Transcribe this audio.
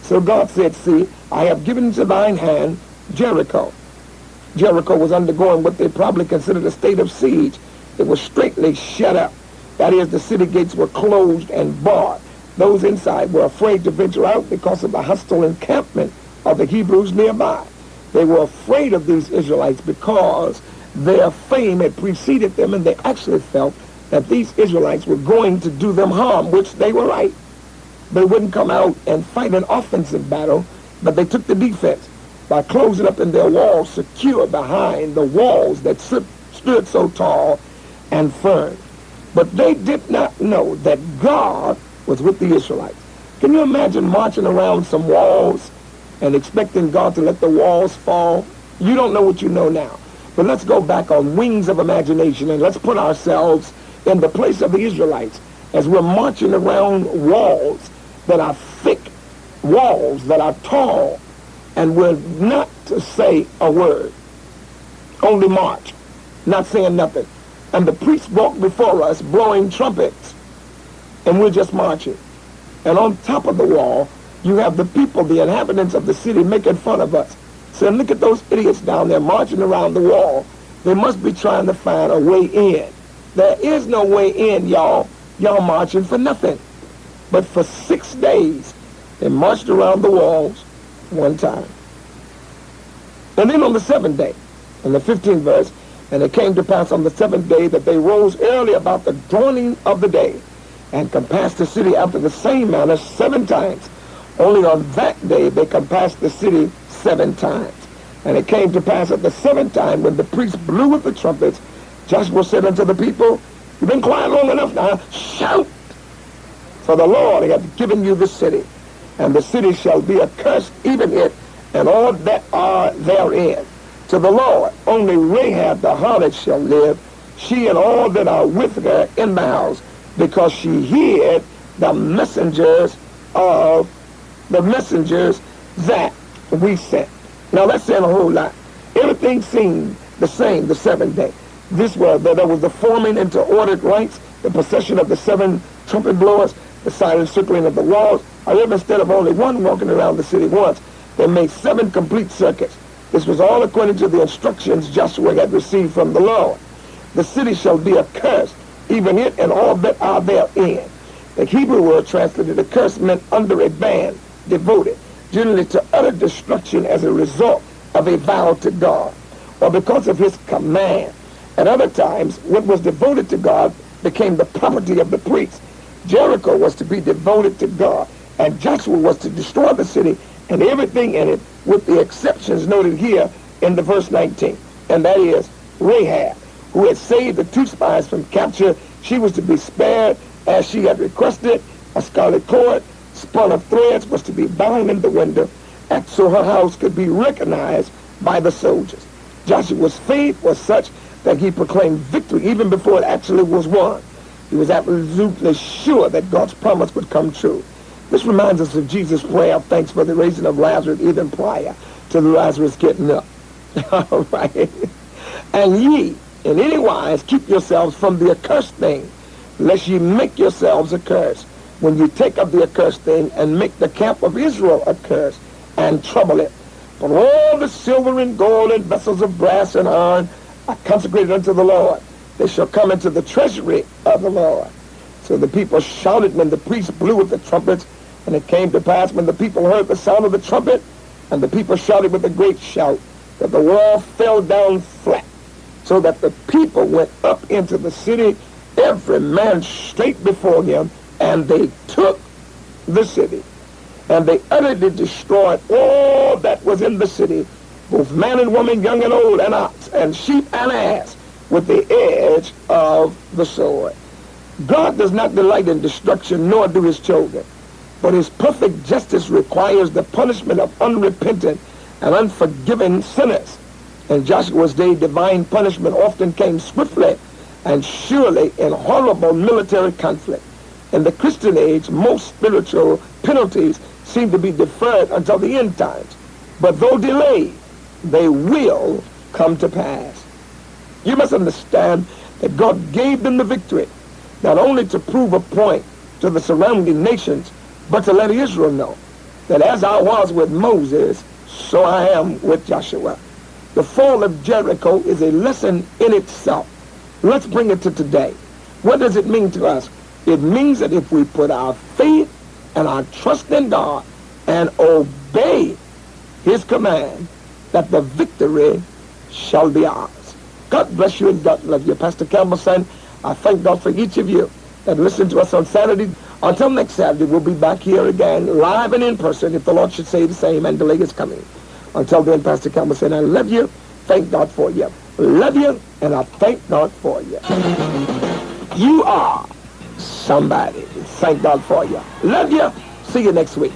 So God said, see, I have given into thine hand Jericho. Jericho was undergoing what they probably considered a state of siege. It was straitly shut up. That is, the city gates were closed and barred. Those inside were afraid to venture out because of the hostile encampment of the Hebrews nearby. They were afraid of these Israelites because their fame had preceded them, and they actually felt that these Israelites were going to do them harm, which they were right. They wouldn't come out and fight an offensive battle, but they took the defense by closing up in their walls, secure behind the walls that stood so tall and firm. But they did not know that God was with the Israelites. Can you imagine marching around some walls and expecting God to let the walls fall? You don't know what you know now. But let's go back on wings of imagination and let's put ourselves in the place of the Israelites as we're marching around walls that are thick, walls that are tall, and we're not to say a word, only march, not saying nothing. And the priests walk before us blowing trumpets, and we're just marching. And on top of the wall, you have the people, the inhabitants of the city, making fun of us. Saying, look at those idiots down there marching around the wall. They must be trying to find a way in. There is no way in, y'all. Y'all marching for nothing. But for 6 days, they marched around the walls one time. And then on the 7th day, in the 15th verse, and it came to pass on the 7th day that they rose early about the dawning of the day, and compassed the city after the same manner 7 times. Only on that day they compassed the city 7 times. And it came to pass at the 7th time, when the priests blew with the trumpets, Joshua said unto the people, you've been quiet long enough now, shout! For the Lord hath given you the city, and the city shall be accursed, even it, and all that are therein. To the Lord only Rahab the harlot shall live, she and all that are with her in the house, because she hid the messengers that we sent. Now that's saying a whole lot. Everything seemed the same the 7th day. There was the forming into ordered ranks, the procession of the 7 trumpet blowers, the silent circling of the walls. However, instead of only one walking around the city once, they made 7 complete circuits. This was all according to the instructions Joshua had received from the Lord. The city shall be accursed, even it and all that are therein. The Hebrew word translated accursed meant under a ban, devoted, generally to utter destruction as a result of a vow to God, or because of his command. At other times, what was devoted to God became the property of the priests. Jericho was to be devoted to God, and Joshua was to destroy the city and everything in it, with the exceptions noted here in the verse 19. And that is Rahab, who had saved the 2 spies from capture. She was to be spared as she had requested. A scarlet cord spun of threads was to be bound in the window, and so her house could be recognized by the soldiers. Joshua's faith was such that he proclaimed victory even before it actually was won. He was absolutely sure that God's promise would come true. This reminds us of Jesus' prayer of thanks for the raising of Lazarus even prior to the Lazarus getting up. All right. And ye, in any wise, keep yourselves from the accursed thing, lest ye make yourselves accursed, when you take up the accursed thing and make the camp of Israel accursed and trouble it. But all the silver and gold and vessels of brass and iron are consecrated unto the Lord. They shall come into the treasury of the Lord. So the people shouted when the priests blew with the trumpets, and it came to pass when the people heard the sound of the trumpet, and the people shouted with a great shout, that the wall fell down flat, so that the people went up into the city, every man straight before him, and they took the city. And they utterly destroyed all that was in the city, both man and woman, young and old, and ox, and sheep and ass, with the edge of the sword. God does not delight in destruction, nor do his children. But his perfect justice requires the punishment of unrepentant and unforgiving sinners. In Joshua's day, divine punishment often came swiftly and surely in horrible military conflict. In the Christian age, most spiritual penalties seem to be deferred until the end times. But though delayed, they will come to pass. You must understand that God gave them the victory, not only to prove a point to the surrounding nations, but to let Israel know that as I was with Moses, so I am with Joshua. The fall of Jericho is a lesson in itself. Let's bring it to today. What does it mean to us? It means that if we put our faith and our trust in God and obey his command, that the victory shall be ours. God bless you and God love you. Pastor Campbell saying, I thank God for each of you that listen to us on Saturday. Until next Saturday, we'll be back here again, live and in person, if the Lord should say the same, and delay is coming. Until then, Pastor Campbell saying, I love you, thank God for you. Love you, and I thank God for you. You are somebody. Thank God for you. Love you. See you next week.